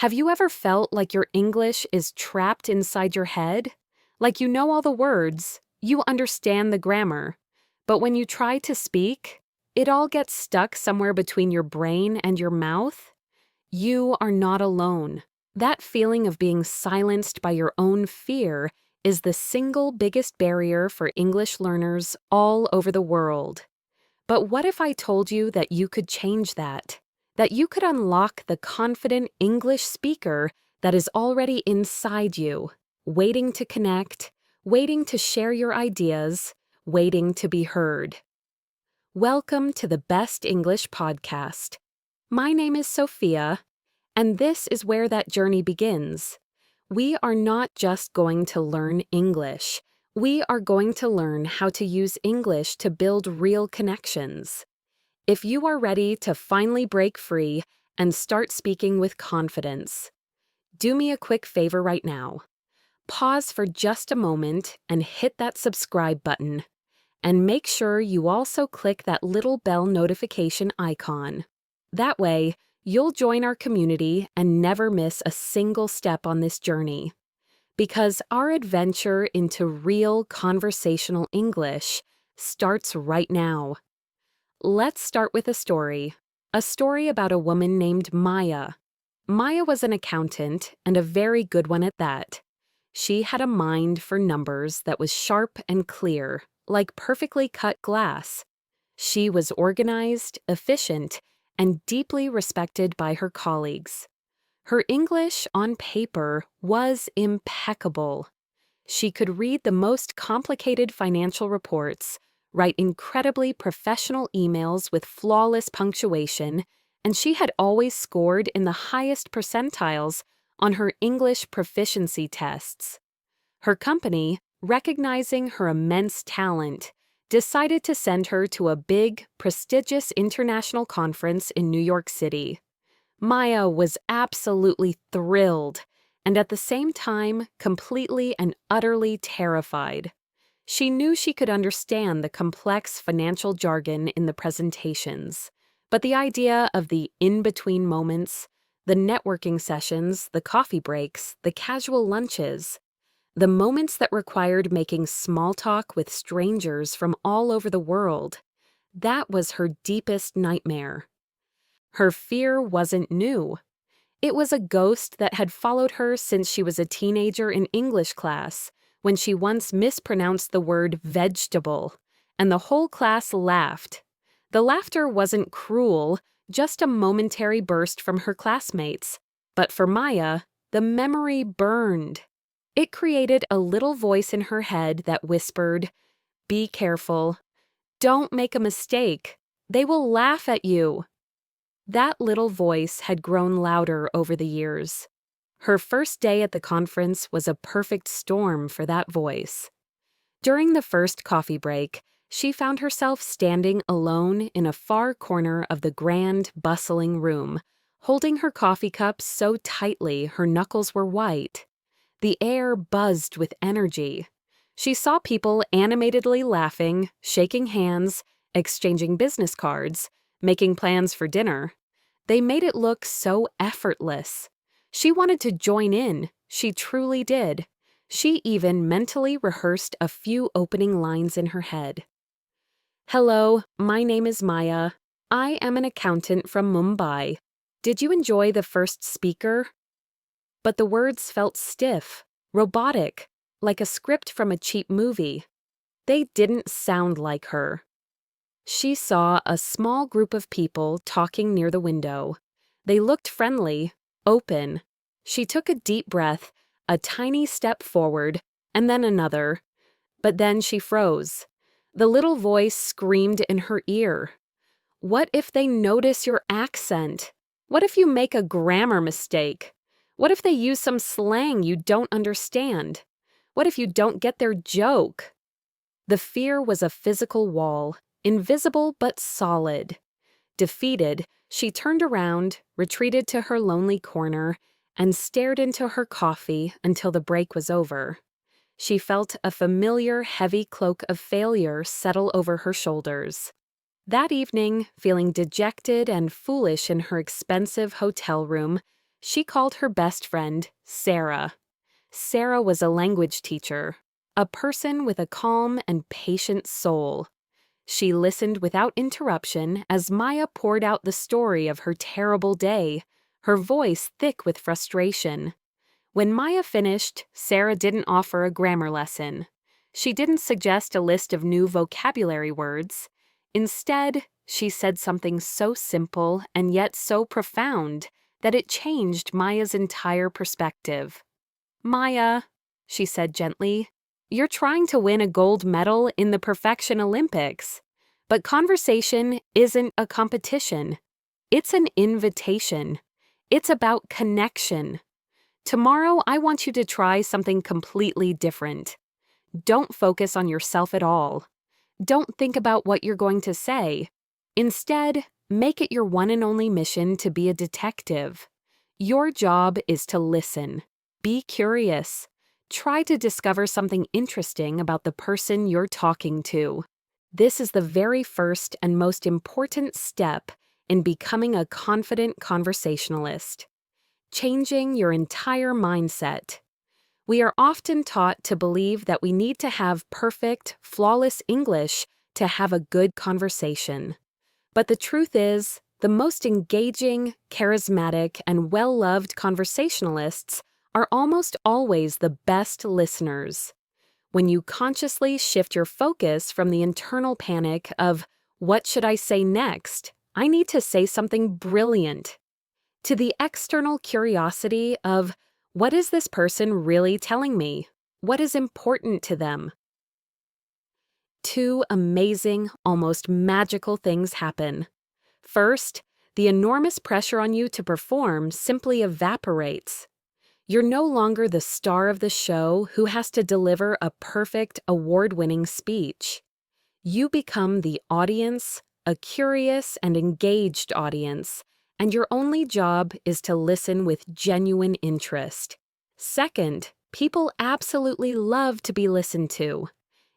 Have you ever felt like your English is trapped inside your head? Like you know all the words, you understand the grammar, but when you try to speak, it all gets stuck somewhere between your brain and your mouth? You are not alone. That feeling of being silenced by your own fear is the single biggest barrier for English learners all over the world. But what if I told you that you could change that? That you could unlock the confident English speaker that is already inside you, waiting to connect, waiting to share your ideas, waiting to be heard. Welcome to the Best English Podcast. My name is Sophia, and this is where that journey begins. We are not just going to learn English. We are going to learn how to use English to build real connections. If you are ready to finally break free and start speaking with confidence, do me a quick favor right now. Pause for just a moment and hit that subscribe button. And make sure you also click that little bell notification icon. That way, you'll join our community and never miss a single step on this journey. Because our adventure into real conversational English starts right now. Let's start with a story about a woman named Maya. Maya was an accountant, and a very good one at that. She had a mind for numbers that was sharp and clear, like perfectly cut glass. She was organized, efficient, and deeply respected by her colleagues. Her English on paper was impeccable. She could read the most complicated financial reports, write incredibly professional emails with flawless punctuation, and she had always scored in the highest percentiles on her English proficiency tests. Her company, recognizing her immense talent, decided to send her to a big, prestigious international conference in New York City. Maya was absolutely thrilled, and at the same time, completely and utterly terrified. She knew she could understand the complex financial jargon in the presentations, but the idea of the in-between moments, the networking sessions, the coffee breaks, the casual lunches, the moments that required making small talk with strangers from all over the world, that was her deepest nightmare. Her fear wasn't new. It was a ghost that had followed her since she was a teenager in English class, when she once mispronounced the word vegetable, and the whole class laughed. The laughter wasn't cruel, just a momentary burst from her classmates. But for Maya, the memory burned. It created a little voice in her head that whispered, "Be careful. Don't make a mistake. They will laugh at you." That little voice had grown louder over the years. Her first day at the conference was a perfect storm for that voice. During the first coffee break, she found herself standing alone in a far corner of the grand, bustling room, holding her coffee cup so tightly her knuckles were white. The air buzzed with energy. She saw people animatedly laughing, shaking hands, exchanging business cards, making plans for dinner. They made it look so effortless. She wanted to join in. She truly did. She even mentally rehearsed a few opening lines in her head. "Hello, my name is Maya. I am an accountant from Mumbai. Did you enjoy the first speaker?" But the words felt stiff, robotic, like a script from a cheap movie. They didn't sound like her. She saw a small group of people talking near the window. They looked friendly, open. She took a deep breath, a tiny step forward, and then another. But then she froze. The little voice screamed in her ear. "What if they notice your accent? What if you make a grammar mistake? What if they use some slang you don't understand? What if you don't get their joke?" The fear was a physical wall, invisible but solid. Defeated, she turned around, retreated to her lonely corner, and stared into her coffee until the break was over. She felt a familiar, heavy cloak of failure settle over her shoulders. That evening, feeling dejected and foolish in her expensive hotel room, She called her best friend Sarah. Sarah was a language teacher, a person with a calm and patient soul. She listened without interruption as Maya poured out the story of her terrible day, her voice thick with frustration. When Maya finished, Sarah didn't offer a grammar lesson. She didn't suggest a list of new vocabulary words. Instead, she said something so simple and yet so profound that it changed Maya's entire perspective. "Maya," she said gently, "you're trying to win a gold medal in the Perfection Olympics. But conversation isn't a competition. It's an invitation. It's about connection. Tomorrow, I want you to try something completely different. Don't focus on yourself at all. Don't think about what you're going to say. Instead, make it your one and only mission to be a detective. Your job is to listen. Be curious. Try to discover something interesting about the person you're talking to. This is the very first and most important step in becoming a confident conversationalist. Changing your entire mindset. We are often taught to believe that we need to have perfect, flawless English to have a good conversation. But the truth is, the most engaging, charismatic, and well-loved conversationalists are almost always the best listeners. When you consciously shift your focus from the internal panic of, "What should I say next? I need to say something brilliant," to the external curiosity of, "What is this person really telling me? What is important to them?" Two amazing, almost magical things happen. First, the enormous pressure on you to perform simply evaporates. You're no longer the star of the show who has to deliver a perfect, award-winning speech. You become the audience, a curious and engaged audience, and your only job is to listen with genuine interest. Second, people absolutely love to be listened to.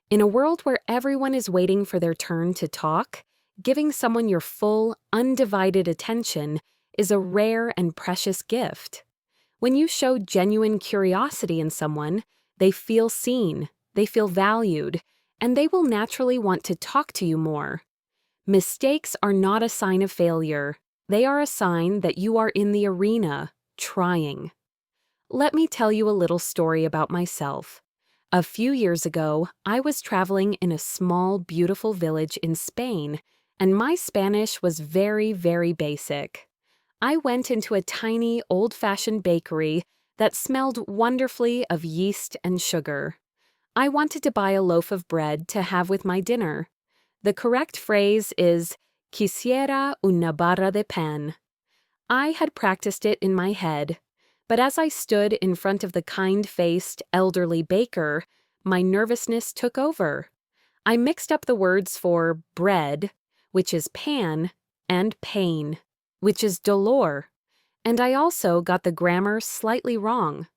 In a world where everyone is waiting for their turn to talk, giving someone your full, undivided attention is a rare and precious gift. When you show genuine curiosity in someone, they feel seen, they feel valued, and they will naturally want to talk to you more. Mistakes are not a sign of failure. They are a sign that you are in the arena, trying. Let me tell you a little story about myself. A few years ago, I was traveling in a small, beautiful village in Spain, and my Spanish was very, very basic. I went into a tiny, old-fashioned bakery that smelled wonderfully of yeast and sugar. I wanted to buy a loaf of bread to have with my dinner. The correct phrase is, "Quisiera una barra de pan." I had practiced it in my head, but as I stood in front of the kind-faced, elderly baker, my nervousness took over. I mixed up the words for bread, which is pan, and pain, which is dolor, and I also got the grammar slightly wrong.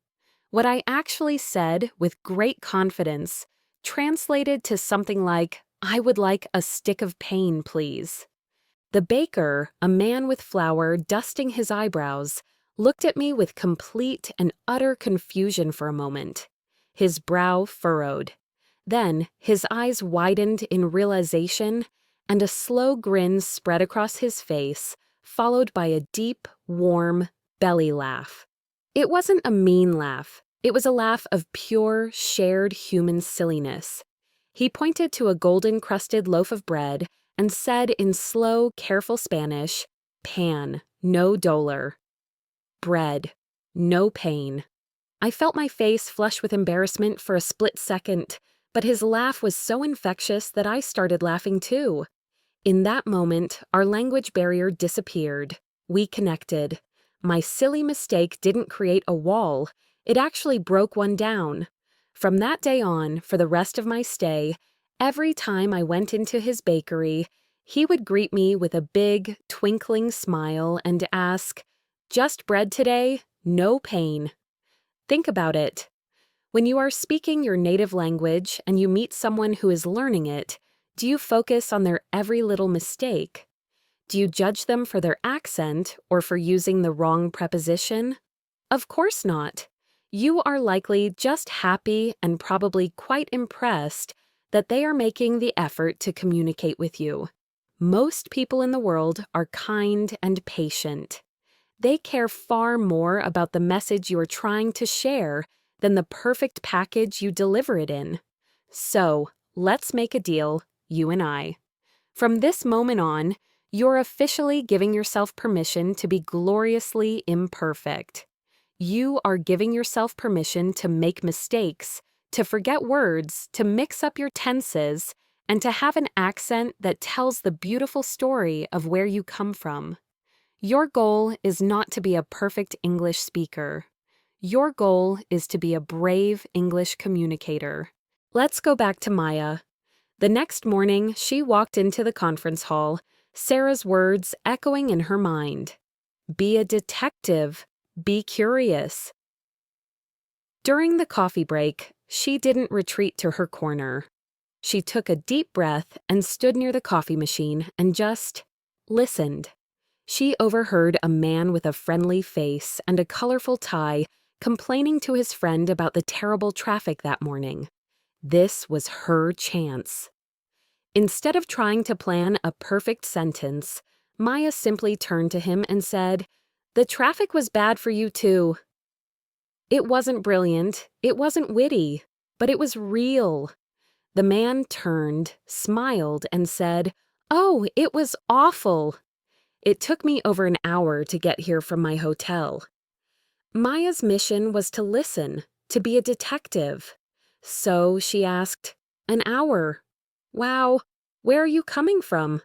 What I actually said, with great confidence, translated to something like, "I would like a stick of pain, please." The baker, a man with flour dusting his eyebrows, looked at me with complete and utter confusion for a moment. His brow furrowed. Then his eyes widened in realization, and a slow grin spread across his face, followed by a deep, warm belly laugh. It wasn't a mean laugh. It was a laugh of pure, shared human silliness. He pointed to a golden-crusted loaf of bread and said in slow, careful Spanish, "Pan, no dolor." Bread, no pain. I felt my face flush with embarrassment for a split second, but his laugh was so infectious that I started laughing too. In that moment, our language barrier disappeared. We connected. My silly mistake didn't create a wall. It actually broke one down. From that day on, for the rest of my stay, every time I went into his bakery, he would greet me with a big, twinkling smile and ask, "Just bread today? No pain." Think about it. When you are speaking your native language and you meet someone who is learning it, do you focus on their every little mistake? Do you judge them for their accent or for using the wrong preposition? Of course not. You are likely just happy and probably quite impressed that they are making the effort to communicate with you. Most people in the world are kind and patient. They care far more about the message you are trying to share than the perfect package you deliver it in. So, let's make a deal, you and I. From this moment on, you're officially giving yourself permission to be gloriously imperfect. You are giving yourself permission to make mistakes, to forget words, to mix up your tenses, and to have an accent that tells the beautiful story of where you come from. Your goal is not to be a perfect English speaker. Your goal is to be a brave English communicator. Let's go back to Maya. The next morning, she walked into the conference hall, Sarah's words echoing in her mind. Be a detective. Be curious. During the coffee break, she didn't retreat to her corner. She took a deep breath and stood near the coffee machine and just listened. She overheard a man with a friendly face and a colorful tie complaining to his friend about the terrible traffic that morning. This was her chance. Instead of trying to plan a perfect sentence, Maya simply turned to him and said, "The traffic was bad for you too." It wasn't brilliant, it wasn't witty, but it was real. The man turned, smiled, and said, "Oh, it was awful. It took me over an hour to get here from my hotel." Maya's mission was to listen, to be a detective. So she asked, "An hour? Wow, where are you coming from?"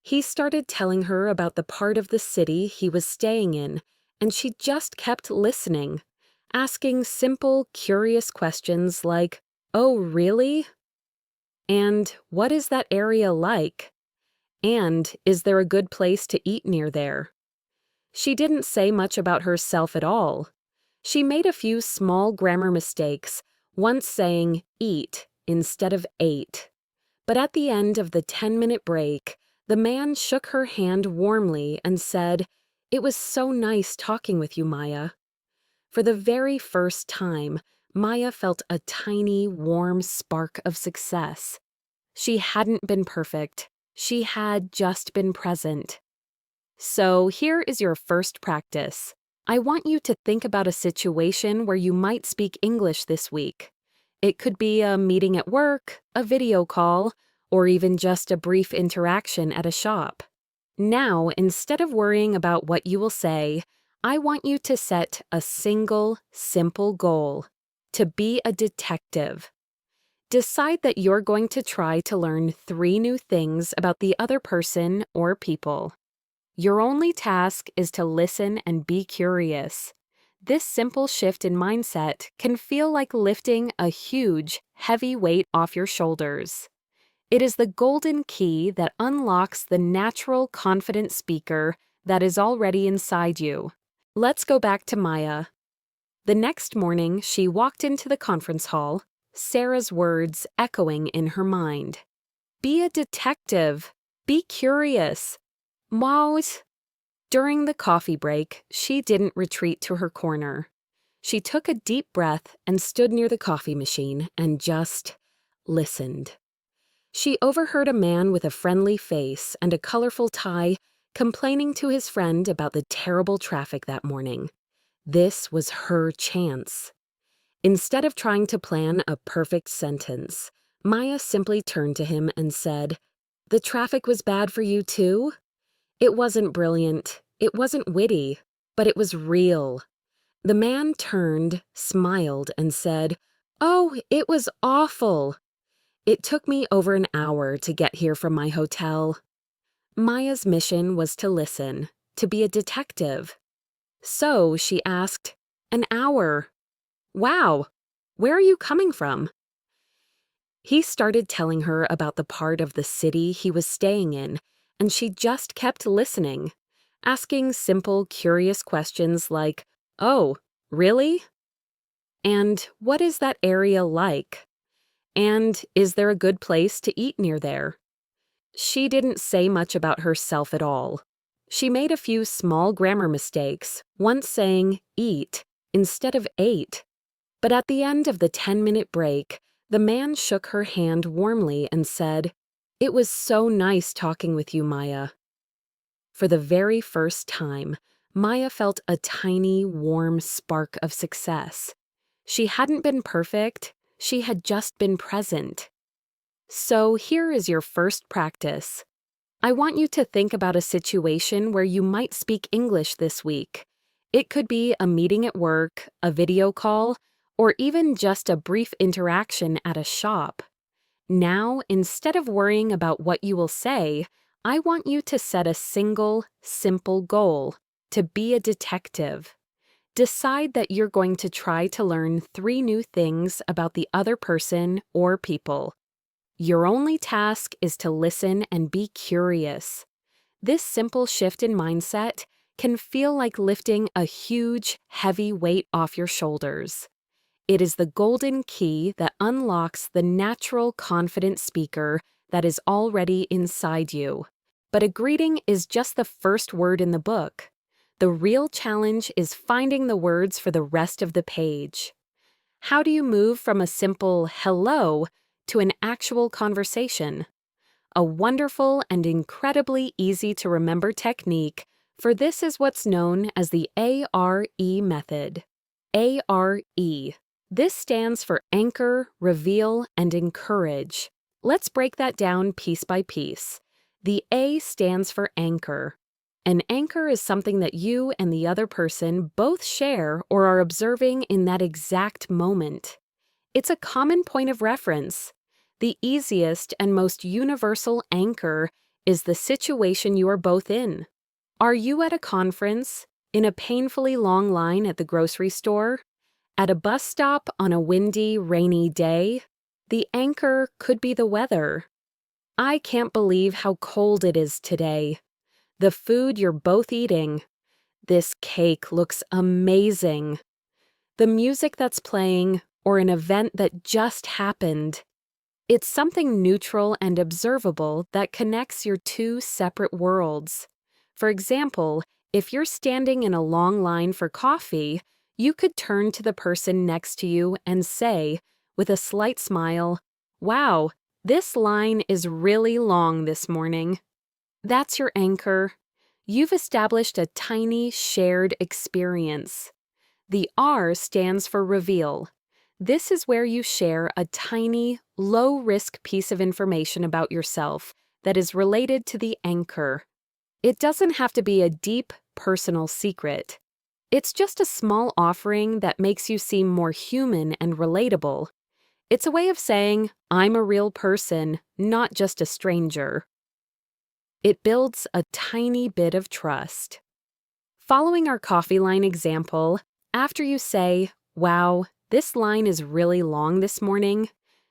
He started telling her about the part of the city he was staying in, and she just kept listening, asking simple, curious questions like, "Oh, really?" And "What is that area like?" And "Is there a good place to eat near there?" She didn't say much about herself at all. She made a few small grammar mistakes, once saying eat instead of ate. But at the end of the 10-minute break, the man shook her hand warmly and said, "It was so nice talking with you, Maya." For the very first time, Maya felt a tiny, warm spark of success. She hadn't been perfect. She had just been present. So here is your first practice. I want you to think about a situation where you might speak English this week. It could be a meeting at work, a video call, or even just a brief interaction at a shop. Now, instead of worrying about what you will say, I want you to set a single, simple goal: to be a detective. Decide that you're going to try to learn 3 new things about the other person or people. Your only task is to listen and be curious. This simple shift in mindset can feel like lifting a huge, heavy weight off your shoulders. It is the golden key that unlocks the natural, confident speaker that is already inside you. Let's go back to Maya. The next morning, she walked into the conference hall, Sarah's words echoing in her mind. Be a detective. Be curious. Mouse. During the coffee break, she didn't retreat to her corner. She took a deep breath and stood near the coffee machine and just listened. She overheard a man with a friendly face and a colorful tie complaining to his friend about the terrible traffic that morning. This was her chance. Instead of trying to plan a perfect sentence, Maya simply turned to him and said, "The traffic was bad for you too?" It wasn't brilliant, it wasn't witty, but it was real. The man turned, smiled, and said, "Oh, it was awful. It took me over an hour to get here from my hotel." Maya's mission was to listen, to be a detective. So she asked, "An hour? Wow, where are you coming from?" He started telling her about the part of the city he was staying in, and she just kept listening, asking simple, curious questions like, "Oh, really?" And "What is that area like?" And "Is there a good place to eat near there?" She didn't say much about herself at all. She made a few small grammar mistakes, once saying eat instead of ate. But at the end of the 10-minute break, the man shook her hand warmly and said, "It was so nice talking with you, Maya." For the very first time, Maya felt a tiny, warm spark of success. She hadn't been perfect, she had just been present. So here is your first practice. I want you to think about a situation where you might speak English this week. It could be a meeting at work, a video call, or even just a brief interaction at a shop. Now, instead of worrying about what you will say, I want you to set a single, simple goal: to be a detective. Decide that you're going to try to learn 3 new things about the other person or people. Your only task is to listen and be curious. This simple shift in mindset can feel like lifting a huge, heavy weight off your shoulders. It is the golden key that unlocks the natural, confident speaker that is already inside you. But a greeting is just the first word in the book. The real challenge is finding the words for the rest of the page. How do you move from a simple hello to an actual conversation? A wonderful and incredibly easy to remember technique for this is what's known as the ARE method. ARE. This stands for anchor, reveal, and encourage. Let's break that down piece by piece. The A stands for anchor. An anchor is something that you and the other person both share or are observing in that exact moment. It's a common point of reference. The easiest and most universal anchor is the situation you are both in. Are you at a conference, in a painfully long line at the grocery store, at a bus stop on a windy, rainy day? The anchor could be the weather. I can't believe how cold it is today. The food you're both eating. This cake looks amazing. The music that's playing, or an event that just happened. It's something neutral and observable that connects your 2 separate worlds. For example, if you're standing in a long line for coffee, you could turn to the person next to you and say, with a slight smile, "Wow, this line is really long this morning." That's your anchor. You've established a tiny shared experience. The R stands for reveal. This is where you share a tiny, low-risk piece of information about yourself that is related to the anchor. It doesn't have to be a deep, personal secret. It's just a small offering that makes you seem more human and relatable. It's a way of saying, I'm a real person, not just a stranger. It builds a tiny bit of trust. Following our coffee line example, after you say, "Wow, this line is really long this morning,"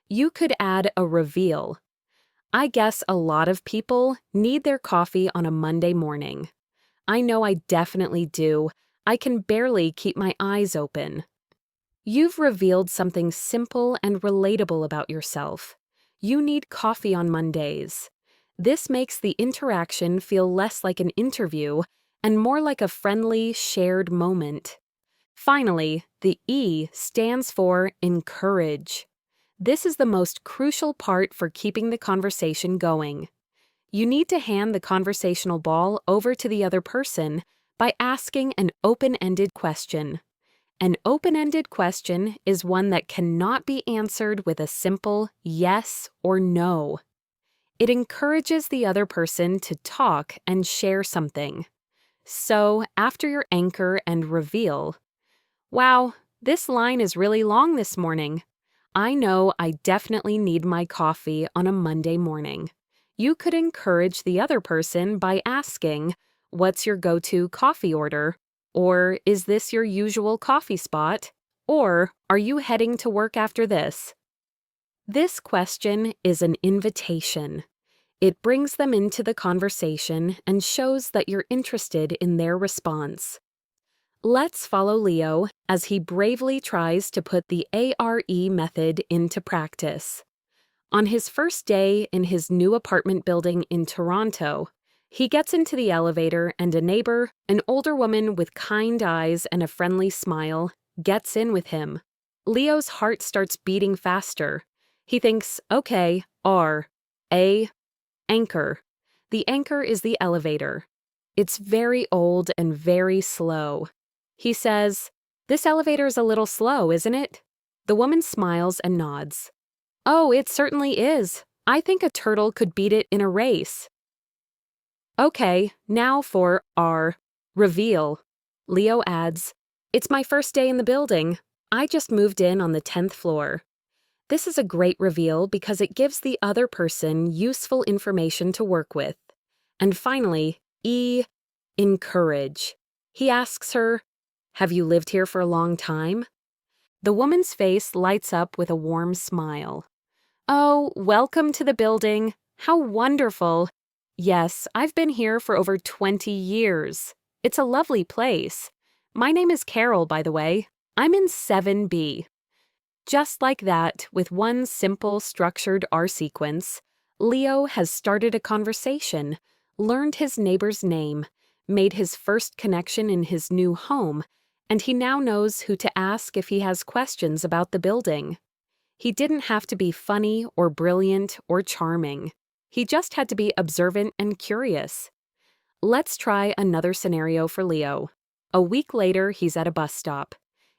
you could add a reveal. I guess a lot of people need their coffee on a Monday morning. I know I definitely do. I can barely keep my eyes open. You've revealed something simple and relatable about yourself. You need coffee on Mondays. This makes the interaction feel less like an interview and more like a friendly, shared moment. Finally, the E stands for encourage. This is the most crucial part for keeping the conversation going. You need to hand the conversational ball over to the other person by asking an open-ended question. An open-ended question is one that cannot be answered with a simple yes or no. It encourages the other person to talk and share something. So, after your anchor and reveal, "Wow, this line is really long this morning. I know I definitely need my coffee on a Monday morning." You could encourage the other person by asking, "What's your go-to coffee order?" Or, "Is this your usual coffee spot?" Or, "Are you heading to work after this?" This question is an invitation. It brings them into the conversation and shows that you're interested in their response. Let's follow Leo as he bravely tries to put the ARE method into practice. On his first day in his new apartment building in Toronto, He gets into the elevator and a neighbor, an older woman with kind eyes and a friendly smile, gets in with him. Leo's heart starts beating faster. He thinks, okay, R, A, anchor. The anchor is the elevator. It's very old and very slow. He says, "This elevator's a little slow, isn't it?" The woman smiles and nods. "Oh, it certainly is. I think a turtle could beat it in a race." Okay, now for R, reveal. Leo adds, "It's my first day in the building. I just moved in on the 10th floor." This is a great reveal because it gives the other person useful information to work with. And finally, E, encourage. He asks her, "Have you lived here for a long time?" The woman's face lights up with a warm smile. "Oh, welcome to the building. How wonderful. Yes, I've been here for over 20 years. It's a lovely place. My name is Carol, by the way. I'm in 7B. Just like that, with one simple, structured R sequence, Leo has started a conversation, learned his neighbor's name, made his first connection in his new home, and he now knows who to ask if he has questions about the building. He didn't have to be funny or brilliant or charming. He just had to be observant and curious. Let's try another scenario for Leo. A week later, he's at a bus stop.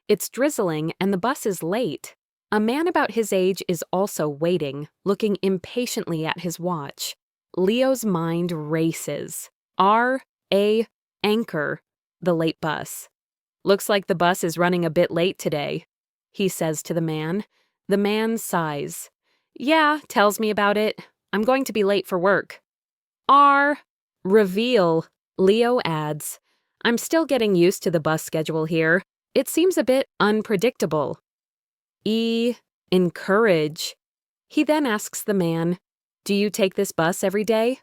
It's drizzling and the bus is late. A man about his age is also waiting, looking impatiently at his watch. Leo's mind races. R, A, anchor, the late bus. "Looks like the bus is running a bit late today," he says to the man. The man sighs. "Yeah, tells me about it. I'm going to be late for work." R, reveal. Leo adds, "I'm still getting used to the bus schedule here. It seems a bit unpredictable." E, encourage. He then asks the man, "Do you take this bus every day?"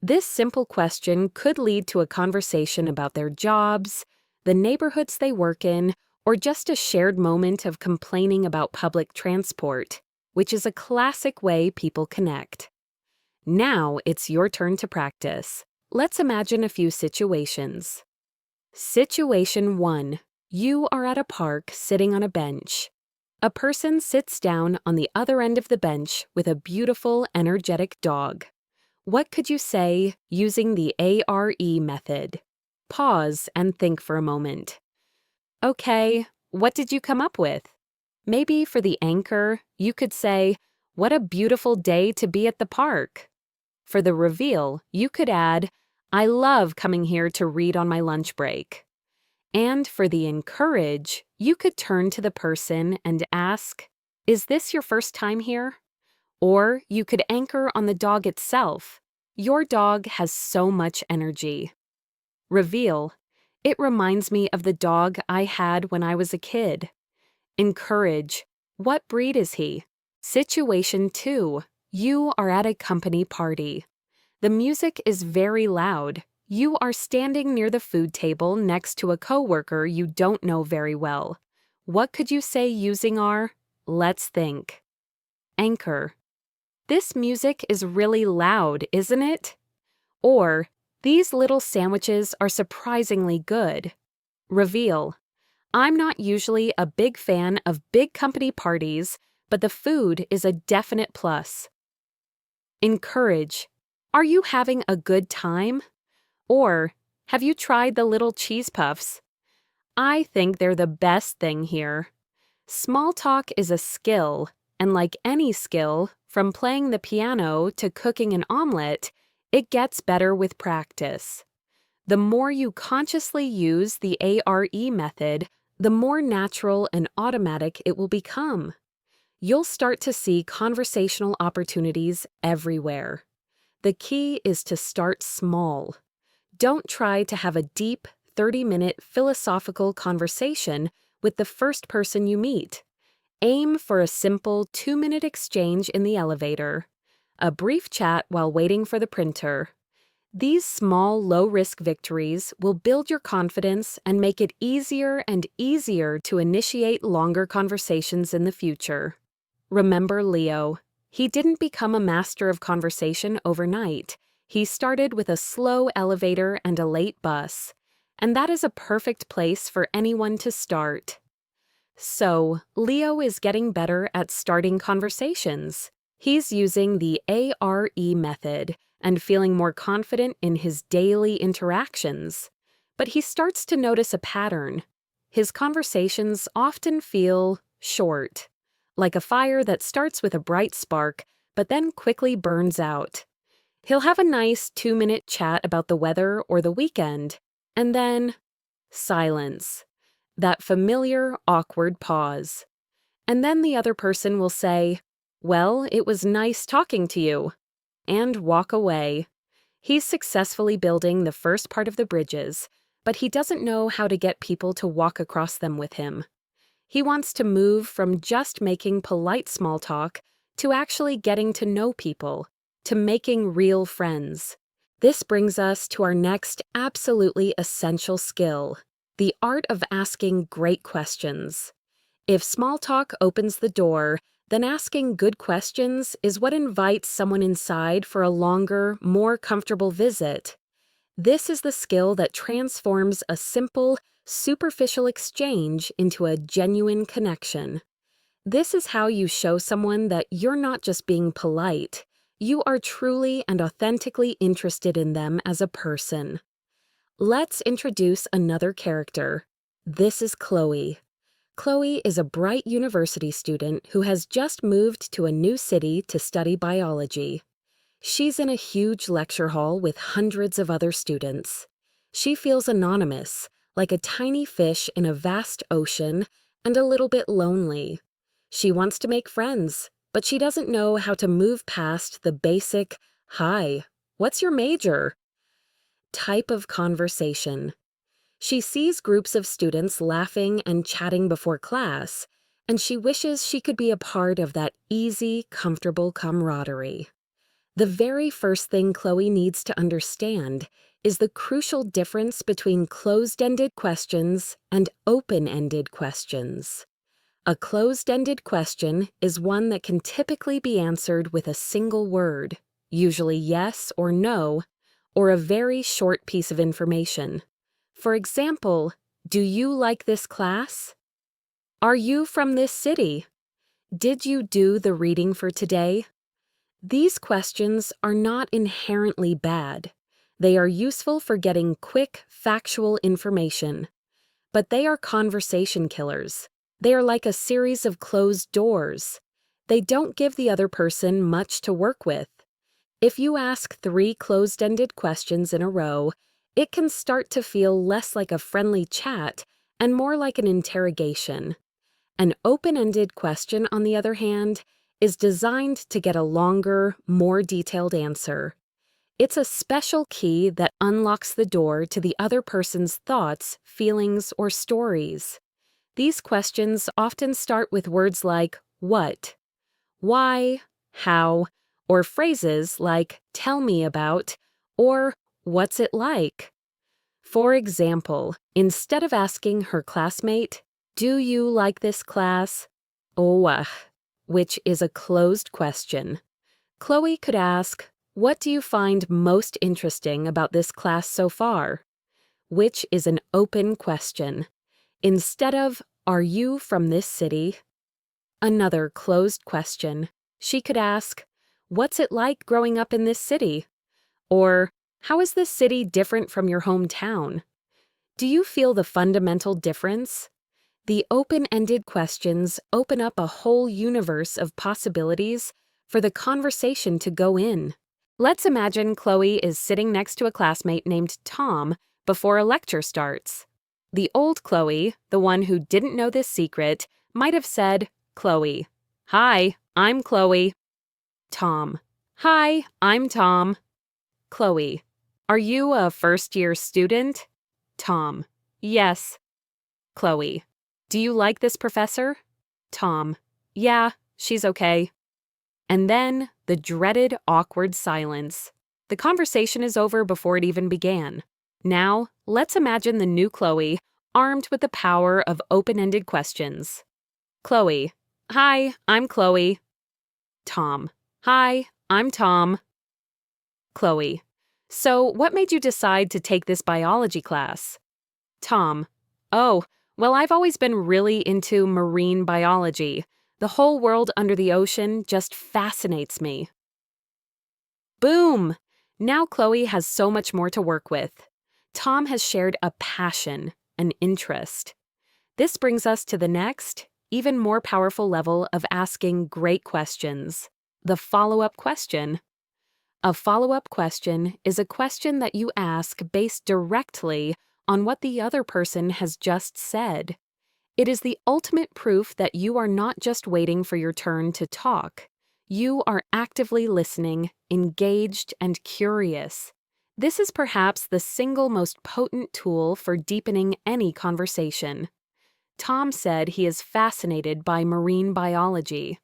This simple question could lead to a conversation about their jobs, the neighborhoods they work in, or just a shared moment of complaining about public transport, which is a classic way people connect. Now it's your turn to practice. Let's imagine a few situations. Situation 1. You are at a park sitting on a bench. A person sits down on the other end of the bench with a beautiful, energetic dog. What could you say using the ARE method? Pause and think for a moment. Okay, what did you come up with? Maybe for the anchor, you could say, "What a beautiful day to be at the park." For the reveal, you could add, "I love coming here to read on my lunch break." And for the encourage, you could turn to the person and ask, "Is this your first time here?" Or you could anchor on the dog itself. Your dog has so much energy. Reveal. It reminds me of the dog I had when I was a kid. Encourage. What breed is he? Situation 2. You are at a company party. The music is very loud. You are standing near the food table next to a coworker you don't know very well. What could you say using our "let's think"? Anchor. This music is really loud, isn't it? Or, these little sandwiches are surprisingly good. Reveal. I'm not usually a big fan of big company parties, but the food is a definite plus. Encourage. Are you having a good time? Or, have you tried the little cheese puffs? I think they're the best thing here. Small talk is a skill, and like any skill, from playing the piano to cooking an omelet, it gets better with practice. The more you consciously use the ARE method, the more natural and automatic it will become. You'll start to see conversational opportunities everywhere. The key is to start small. Don't try to have a deep, 30-minute philosophical conversation with the first person you meet. Aim for a simple 2-minute exchange in the elevator, a brief chat while waiting for the printer. These small, low-risk victories will build your confidence and make it easier and easier to initiate longer conversations in the future. Remember Leo. He didn't become a master of conversation overnight. He started with a slow elevator and a late bus, and that is a perfect place for anyone to start. So, Leo is getting better at starting conversations. He's using the ARE method and feeling more confident in his daily interactions. But he starts to notice a pattern. His conversations often feel short, like a fire that starts with a bright spark but then quickly burns out. He'll have a nice 2-minute chat about the weather or the weekend, and then silence. That familiar, awkward pause. And then the other person will say, "Well, it was nice talking to you," and walk away. He's successfully building the first part of the bridges, but he doesn't know how to get people to walk across them with him. He wants to move from just making polite small talk to actually getting to know people, to making real friends. This brings us to our next absolutely essential skill, the art of asking great questions. If small talk opens the door, then asking good questions is what invites someone inside for a longer, more comfortable visit. This is the skill that transforms a simple, superficial exchange into a genuine connection. This is how you show someone that you're not just being polite, you are truly and authentically interested in them as a person. Let's introduce another character. This is Chloe. Chloe is a bright university student who has just moved to a new city to study biology. She's in a huge lecture hall with hundreds of other students. She feels anonymous, like a tiny fish in a vast ocean, and a little bit lonely. She wants to make friends, but she doesn't know how to move past the basic, "Hi, what's your major?" type of conversation. She sees groups of students laughing and chatting before class, and she wishes she could be a part of that easy, comfortable camaraderie. The very first thing Chloe needs to understand is the crucial difference between closed-ended questions and open-ended questions. A closed-ended question is one that can typically be answered with a single word, usually yes or no, or a very short piece of information. For example, do you like this class? Are you from this city? Did you do the reading for today? These questions are not inherently bad. They are useful for getting quick, factual information. But they are conversation killers. They are like a series of closed doors. They don't give the other person much to work with. If you ask 3 closed-ended questions in a row, it can start to feel less like a friendly chat and more like an interrogation. An open-ended question, on the other hand, is designed to get a longer, more detailed answer. It's a special key that unlocks the door to the other person's thoughts, feelings, or stories. These questions often start with words like what, why, how, or phrases like tell me about, or what's it like? For example, instead of asking her classmate, "Do you like this class?" which is a closed question, Chloe could ask, "What do you find most interesting about this class so far?" which is an open question. Instead of, "Are you from this city?" Another closed question, she could ask, "What's it like growing up in this city?" Or, "How is this city different from your hometown?" Do you feel the fundamental difference? The open-ended questions open up a whole universe of possibilities for the conversation to go in. Let's imagine Chloe is sitting next to a classmate named Tom before a lecture starts. The old Chloe, the one who didn't know this secret, might have said, "Chloe, hi, I'm Chloe." Tom, hi, I'm Tom. Chloe, are you a first-year student? Tom, yes. Chloe, do you like this professor? Tom, yeah, she's okay. And then the dreaded awkward silence. The conversation is over before it even began. Now, let's imagine the new Chloe, armed with the power of open-ended questions. Chloe, hi, I'm Chloe. Tom, hi, I'm Tom. Chloe, So, what made you decide to take this biology class? Tom: Oh, well, I've always been really into marine biology. The whole world under the ocean just fascinates me. Boom! Now Chloe has so much more to work with. Tom has shared a passion, an interest. This brings us to the next, even more powerful level of asking great questions: the follow-up question. A follow-up question is a question that you ask based directly on what the other person has just said. It is the ultimate proof that you are not just waiting for your turn to talk. You are actively listening, engaged, and curious. This is perhaps the single most potent tool for deepening any conversation. Tom said he is fascinated by marine biology.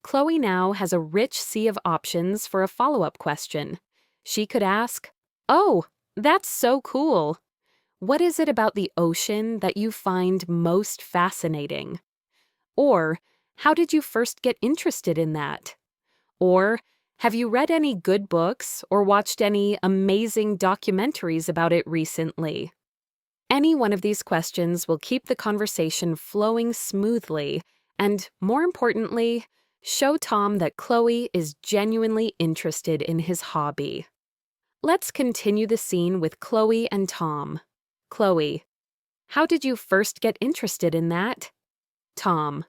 Chloe now has a rich sea of options for a follow-up question. She could ask, "Oh, that's so cool. What is it about the ocean that you find most fascinating?" Or, "How did you first get interested in that?" Or, "Have you read any good books or watched any amazing documentaries about it recently?" Any one of these questions will keep the conversation flowing smoothly and, more importantly, show Tom that Chloe is genuinely interested in his hobby. Let's continue the scene with Chloe and Tom. Chloe: How did you first get interested in that? Tom: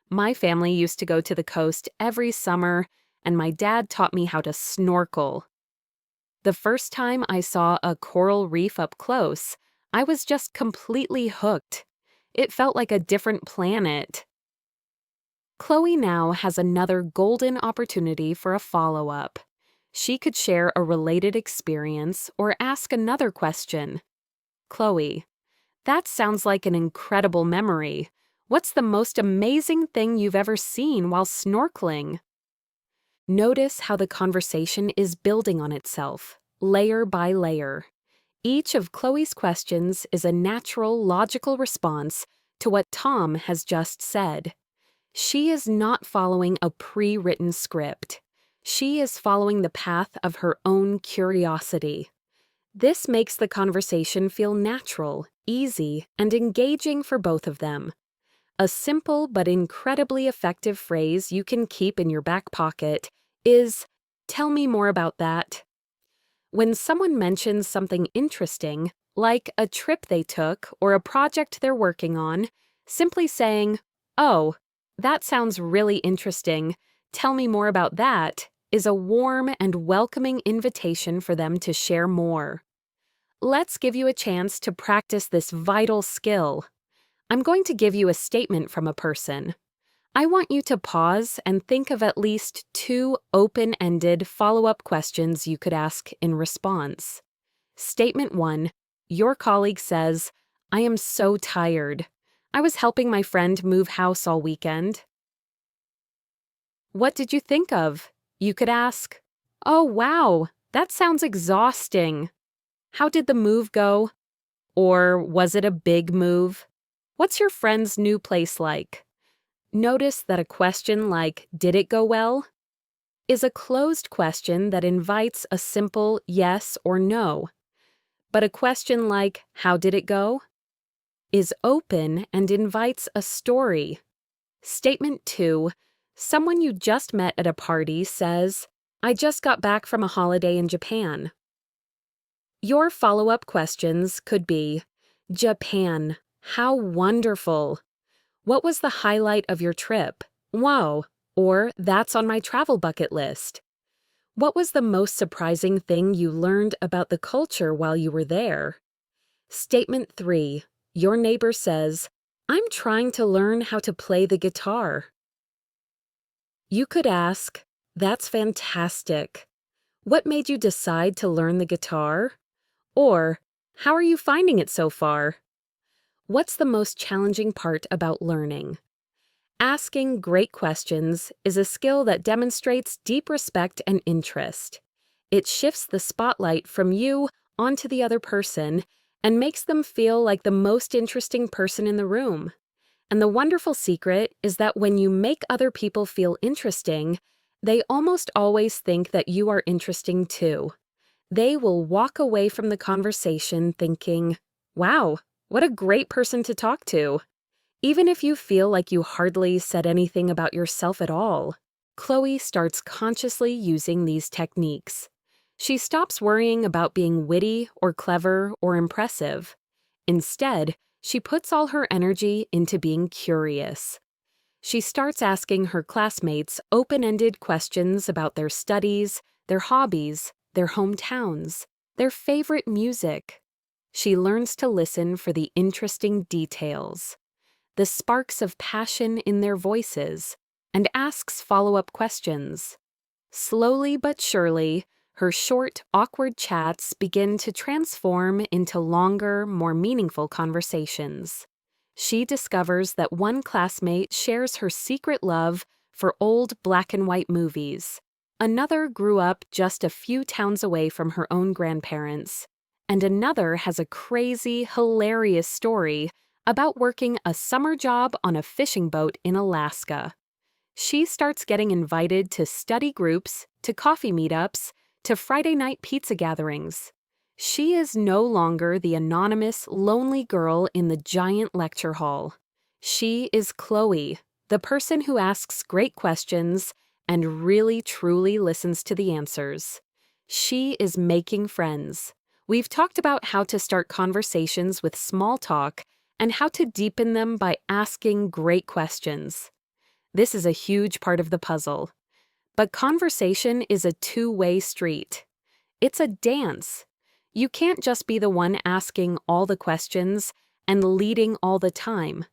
My family used to go to the coast every summer, and my dad taught me how to snorkel. The first time I saw a coral reef up close, I was just completely hooked. It felt like a different planet. Chloe now has another golden opportunity for a follow-up. She could share a related experience or ask another question. Chloe: That sounds like an incredible memory. What's the most amazing thing you've ever seen while snorkeling? Notice how the conversation is building on itself, layer by layer. Each of Chloe's questions is a natural, logical response to what Tom has just said. She is not following a pre-written script. She is following the path of her own curiosity. This makes the conversation feel natural, easy, and engaging for both of them. A simple but incredibly effective phrase you can keep in your back pocket is, "Tell me more about that." When someone mentions something interesting, like a trip they took or a project they're working on, simply saying, "Oh, that sounds really interesting. Tell me more about that," is a warm and welcoming invitation for them to share more. Let's give you a chance to practice this vital skill. I'm going to give you a statement from a person. I want you to pause and think of at least 2 open-ended follow-up questions you could ask in response. Statement 1. Your colleague says, "I am so tired. I was helping my friend move house all weekend." What did you think of? You could ask, "Oh, wow, that sounds exhausting. How did the move go?" Or was it a big move? What's your friend's new place like? Notice that a question like, "Did it go well?" is a closed question that invites a simple yes or no. But a question like, "How did it go?" is open and invites a story. Statement 2. Someone you just met at a party says, "I just got back from a holiday in Japan." Your follow-up questions could be, "Japan, how wonderful. What was the highlight of your trip? Wow." Or, "That's on my travel bucket list." What was the most surprising thing you learned about the culture while you were there? Statement 3. Your neighbor says, "I'm trying to learn how to play the guitar." You could ask, "That's fantastic. What made you decide to learn the guitar?" Or, "How are you finding it so far?" What's the most challenging part about learning? Asking great questions is a skill that demonstrates deep respect and interest. It shifts the spotlight from you onto the other person and makes them feel like the most interesting person in the room. And the wonderful secret is that when you make other people feel interesting, they almost always think that you are interesting too. They will walk away from the conversation thinking, wow, what a great person to talk to. Even if you feel like you hardly said anything about yourself at all, Chloe starts consciously using these techniques. She stops worrying about being witty or clever or impressive. Instead, she puts all her energy into being curious. She starts asking her classmates open-ended questions about their studies, their hobbies, their hometowns, their favorite music. She learns to listen for the interesting details, the sparks of passion in their voices, and asks follow-up questions. Slowly but surely, her short, awkward chats begin to transform into longer, more meaningful conversations. She discovers that one classmate shares her secret love for old black and white movies. Another grew up just a few towns away from her own grandparents. And another has a crazy, hilarious story about working a summer job on a fishing boat in Alaska. She starts getting invited to study groups, to coffee meetups, to Friday night pizza gatherings. She is no longer the anonymous, lonely girl in the giant lecture hall. She is Chloe, the person who asks great questions and really truly listens to the answers. She is making friends. We've talked about how to start conversations with small talk and how to deepen them by asking great questions. This is a huge part of the puzzle. But conversation is a two-way street. It's a dance. You can't just be the one asking all the questions and leading all the time.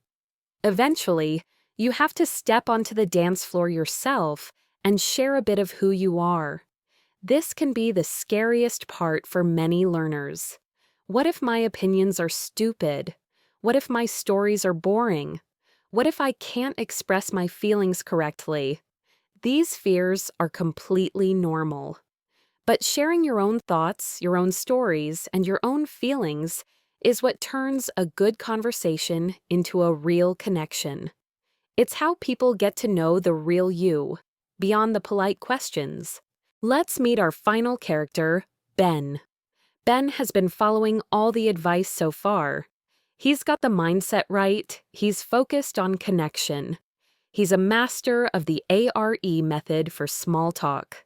Eventually, you have to step onto the dance floor yourself and share a bit of who you are. This can be the scariest part for many learners. What if my opinions are stupid? What if my stories are boring? What if I can't express my feelings correctly? These fears are completely normal. But sharing your own thoughts, your own stories, and your own feelings is what turns a good conversation into a real connection. It's how people get to know the real you, beyond the polite questions. Let's meet our final character, Ben. Ben has been following all the advice so far. He's got the mindset right, he's focused on connection. He's a master of the ARE method for small talk.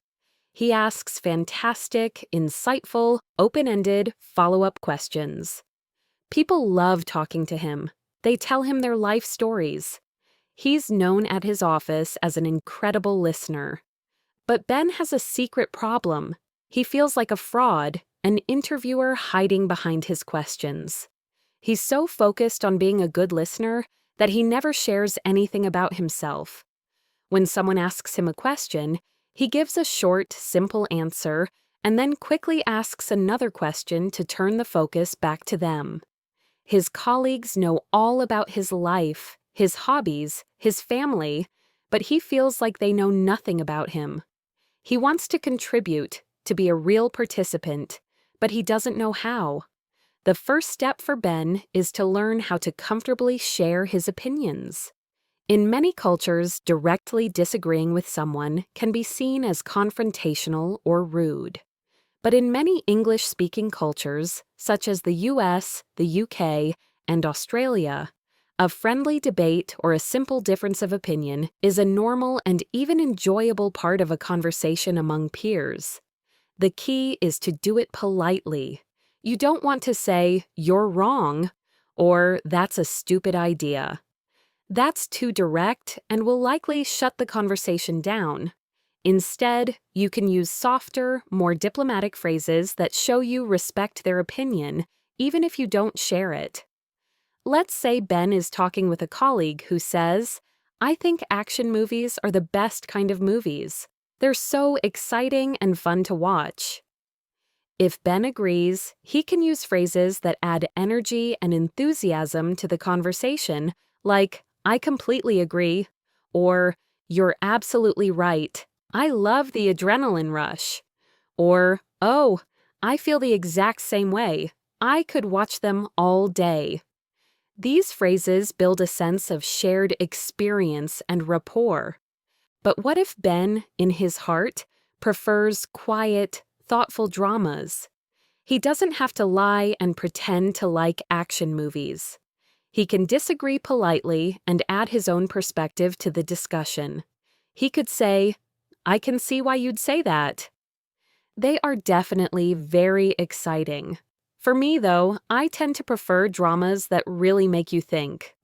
He asks fantastic, insightful, open-ended, follow-up questions. People love talking to him. They tell him their life stories. He's known at his office as an incredible listener. But Ben has a secret problem. He feels like a fraud, an interviewer hiding behind his questions. He's so focused on being a good listener that he never shares anything about himself. When someone asks him a question, he gives a short, simple answer and then quickly asks another question to turn the focus back to them. His colleagues know all about his life, his hobbies, his family, but he feels like they know nothing about him. He wants to contribute, to be a real participant, but he doesn't know how. The first step for Ben is to learn how to comfortably share his opinions. In many cultures, directly disagreeing with someone can be seen as confrontational or rude. But in many English-speaking cultures, such as the US, the UK, and Australia, a friendly debate or a simple difference of opinion is a normal and even enjoyable part of a conversation among peers. The key is to do it politely. You don't want to say, "You're wrong," or "That's a stupid idea." That's too direct and will likely shut the conversation down. Instead, you can use softer, more diplomatic phrases that show you respect their opinion, even if you don't share it. Let's say Ben is talking with a colleague who says, "I think action movies are the best kind of movies. They're so exciting and fun to watch." If Ben agrees, he can use phrases that add energy and enthusiasm to the conversation, like, "I completely agree," or "You're absolutely right. I love the adrenaline rush," or "Oh, I feel the exact same way. I could watch them all day." These phrases build a sense of shared experience and rapport. But what if Ben, in his heart, prefers quiet, thoughtful dramas. He doesn't have to lie and pretend to like action movies. He can disagree politely and add his own perspective to the discussion. He could say, "I can see why you'd say that." They are definitely very exciting. For me, though, I tend to prefer dramas that really make you think.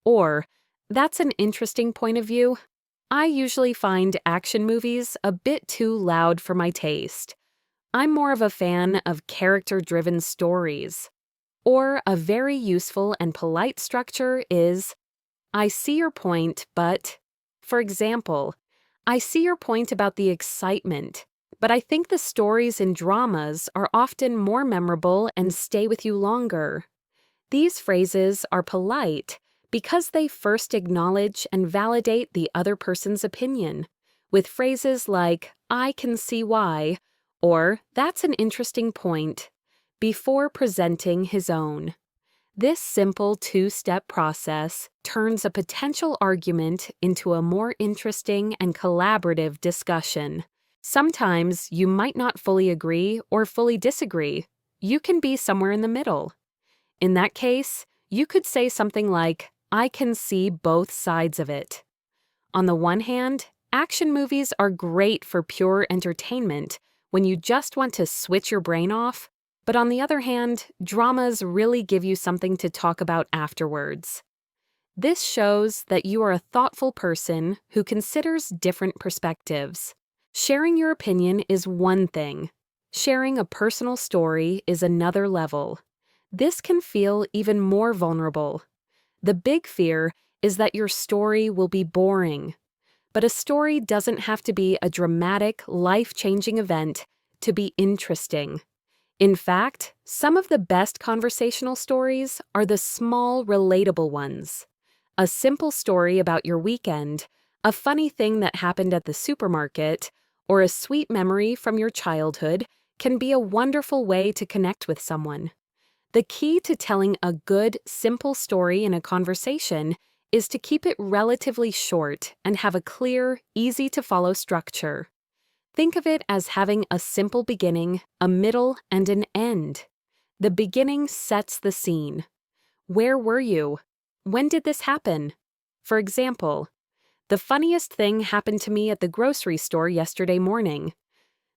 Or, "That's an interesting point of view. I usually find action movies a bit too loud for my taste. I'm more of a fan of character-driven stories." Or a very useful and polite structure is, "I see your point, but..." For example, "I see your point about the excitement, but I think the stories in dramas are often more memorable and stay with you longer." These phrases are polite because they first acknowledge and validate the other person's opinion, with phrases like, "I can see why," or "That's an interesting point," before presenting his own. This simple two-step process turns a potential argument into a more interesting and collaborative discussion. Sometimes you might not fully agree or fully disagree. You can be somewhere in the middle. In that case, you could say something like, "I can see both sides of it." On the one hand, action movies are great for pure entertainment when you just want to switch your brain off. But on the other hand, dramas really give you something to talk about afterwards. This shows that you are a thoughtful person who considers different perspectives. Sharing your opinion is one thing. Sharing a personal story is another level. This can feel even more vulnerable. The big fear is that your story will be boring. But a story doesn't have to be a dramatic, life-changing event to be interesting. In fact, some of the best conversational stories are the small, relatable ones. A simple story about your weekend, a funny thing that happened at the supermarket, or a sweet memory from your childhood can be a wonderful way to connect with someone. The key to telling a good, simple story in a conversation is to keep it relatively short and have a clear, easy-to-follow structure. Think of it as having a simple beginning, a middle, and an end. The beginning sets the scene. Where were you? When did this happen? For example, "The funniest thing happened to me at the grocery store yesterday morning."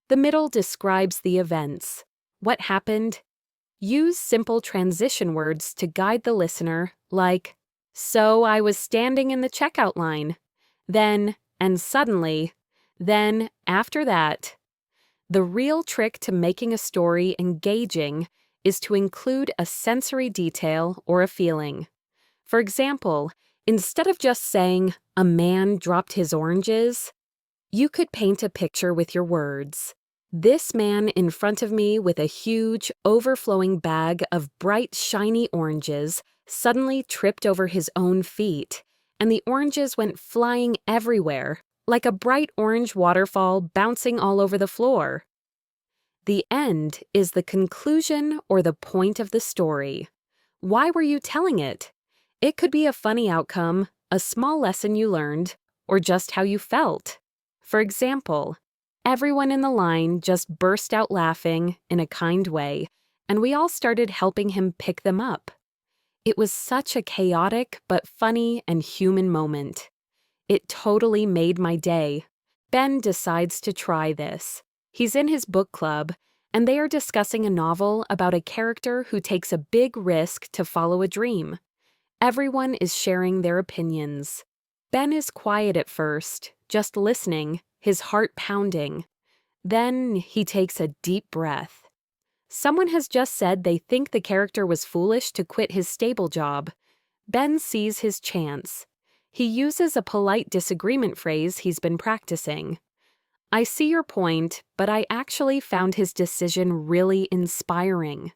The middle describes the events. What happened? Use simple transition words to guide the listener, like, "So I was standing in the checkout line. Then, and suddenly, then, after that." The real trick to making a story engaging is to include a sensory detail or a feeling. For example, instead of just saying, "A man dropped his oranges," you could paint a picture with your words. "This man in front of me with a huge, overflowing bag of bright, shiny oranges suddenly tripped over his own feet, and the oranges went flying everywhere, like a bright orange waterfall bouncing all over the floor." The end is the conclusion or the point of the story. Why were you telling it? It could be a funny outcome, a small lesson you learned, or just how you felt. For example, everyone in the line just burst out laughing in a kind way, and we all started helping him pick them up. It was such a chaotic but funny and human moment. It totally made my day. Ben decides to try this. He's in his book club, and they are discussing a novel about a character who takes a big risk to follow a dream. Everyone is sharing their opinions. Ben is quiet at first, just listening, his heart pounding. Then he takes a deep breath. Someone has just said they think the character was foolish to quit his stable job. Ben sees his chance. He uses a polite disagreement phrase he's been practicing. "I see your point, but I actually found his decision really inspiring."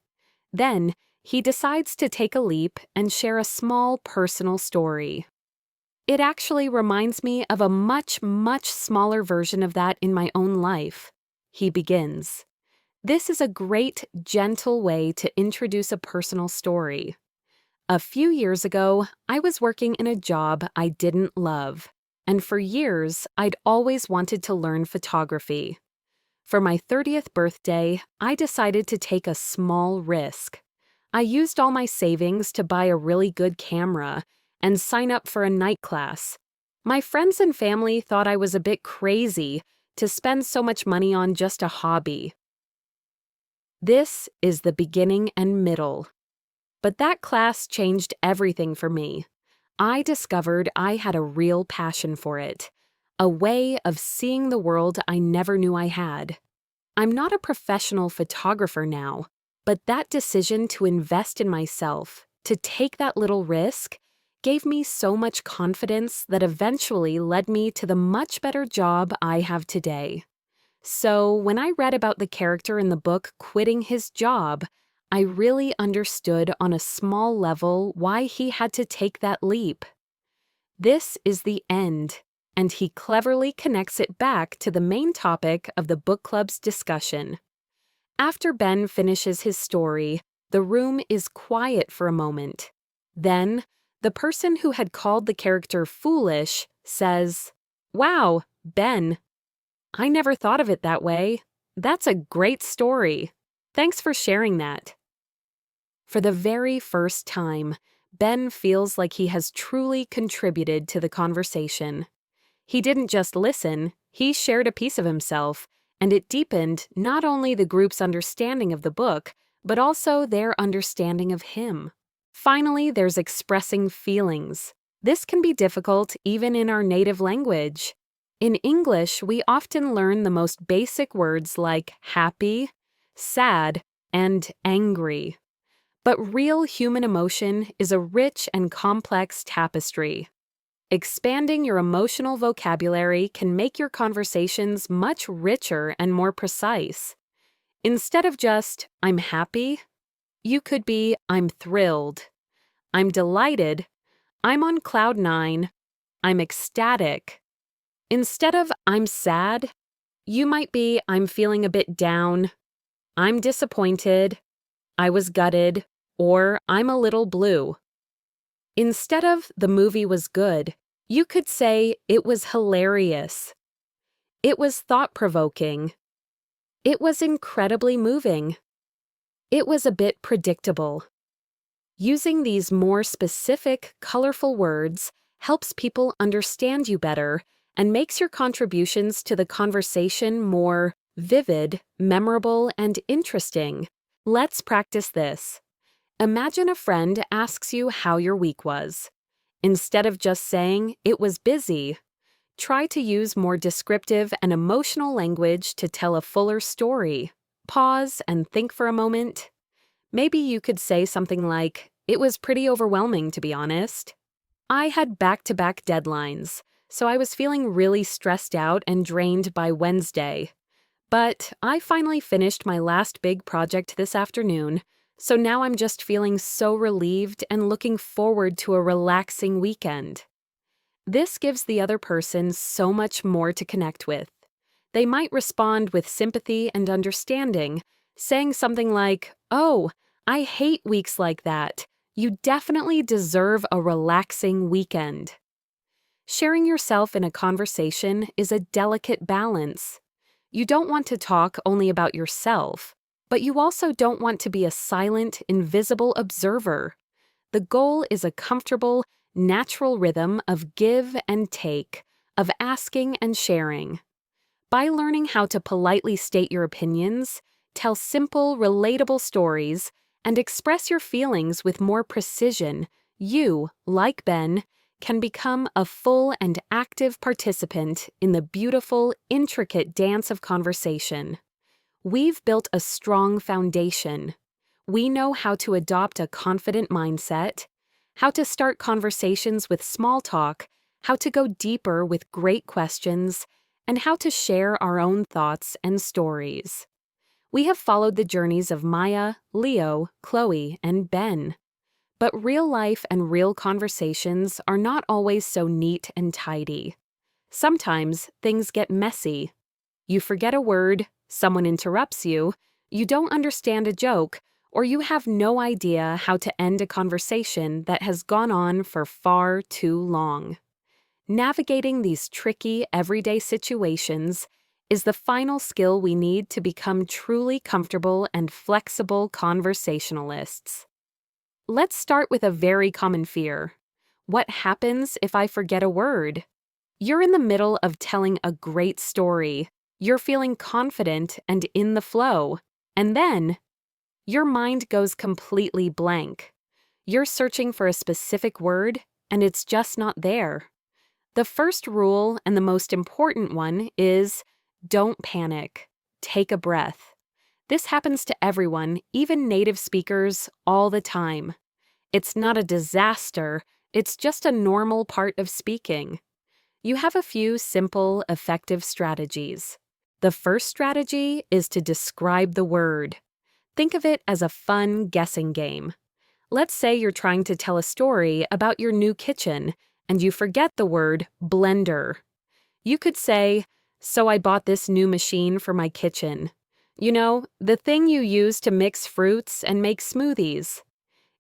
Then, he decides to take a leap and share a small personal story. "It actually reminds me of a much, much smaller version of that in my own life," he begins. This is a great, gentle way to introduce a personal story. "A few years ago, I was working in a job I didn't love, and for years, I'd always wanted to learn photography. For my 30th birthday, I decided to take a small risk. I used all my savings to buy a really good camera and sign up for a night class. My friends and family thought I was a bit crazy to spend so much money on just a hobby. This is the beginning and middle. But that class changed everything for me. I discovered I had a real passion for it, a way of seeing the world I never knew I had. I'm not a professional photographer now, but that decision to invest in myself, to take that little risk, gave me so much confidence that eventually led me to the much better job I have today. So when I read about the character in the book quitting his job, I really understood on a small level why he had to take that leap. This is the end, and he cleverly connects it back to the main topic of the book club's discussion. After Ben finishes his story, the room is quiet for a moment. Then, the person who had called the character foolish says, "Wow, Ben, I never thought of it that way. That's a great story. Thanks for sharing that." For the very first time, Ben feels like he has truly contributed to the conversation. He didn't just listen, he shared a piece of himself, and it deepened not only the group's understanding of the book, but also their understanding of him. Finally, there's expressing feelings. This can be difficult even in our native language. In English, we often learn the most basic words like happy, sad, and angry. But real human emotion is a rich and complex tapestry. Expanding your emotional vocabulary can make your conversations much richer and more precise. Instead of just, "I'm happy," you could be, "I'm thrilled," "I'm delighted," "I'm on cloud nine," "I'm ecstatic." Instead of "I'm sad," you might be, "I'm feeling a bit down," "I'm disappointed," "I was gutted," or "I'm a little blue." Instead of "the movie was good," you could say "it was hilarious," "it was thought-provoking," "it was incredibly moving," "it was a bit predictable." Using these more specific, colorful words helps people understand you better and makes your contributions to the conversation more vivid, memorable, and interesting. Let's practice this. Imagine a friend asks you how your week was. Instead of just saying, "it was busy," try to use more descriptive and emotional language to tell a fuller story. Pause and think for a moment. Maybe you could say something like, "It was pretty overwhelming, to be honest. I had back-to-back deadlines, so I was feeling really stressed out and drained by Wednesday. But I finally finished my last big project this afternoon, so now I'm just feeling so relieved and looking forward to a relaxing weekend." This gives the other person so much more to connect with. They might respond with sympathy and understanding, saying something like, "Oh, I hate weeks like that. You definitely deserve a relaxing weekend." Sharing yourself in a conversation is a delicate balance. You don't want to talk only about yourself, but you also don't want to be a silent, invisible observer. The goal is a comfortable, natural rhythm of give and take, of asking and sharing. By learning how to politely state your opinions, tell simple, relatable stories, and express your feelings with more precision, you, like Ben, can become a full and active participant in the beautiful, intricate dance of conversation. We've built a strong foundation. We know how to adopt a confident mindset, how to start conversations with small talk, how to go deeper with great questions, and how to share our own thoughts and stories. We have followed the journeys of Maya, Leo, Chloe, and Ben. But real life and real conversations are not always so neat and tidy. Sometimes things get messy. You forget a word, someone interrupts you, you don't understand a joke, or you have no idea how to end a conversation that has gone on for far too long. Navigating these tricky, everyday situations is the final skill we need to become truly comfortable and flexible conversationalists. Let's start with a very common fear. What happens if I forget a word? You're in the middle of telling a great story. You're feeling confident and in the flow. And then, your mind goes completely blank. You're searching for a specific word, and it's just not there. The first rule, and the most important one, is don't panic. Take a breath. This happens to everyone, even native speakers, all the time. It's not a disaster, it's just a normal part of speaking. You have a few simple, effective strategies. The first strategy is to describe the word. Think of it as a fun guessing game. Let's say you're trying to tell a story about your new kitchen, and you forget the word blender. You could say, "So I bought this new machine for my kitchen. You know, the thing you use to mix fruits and make smoothies.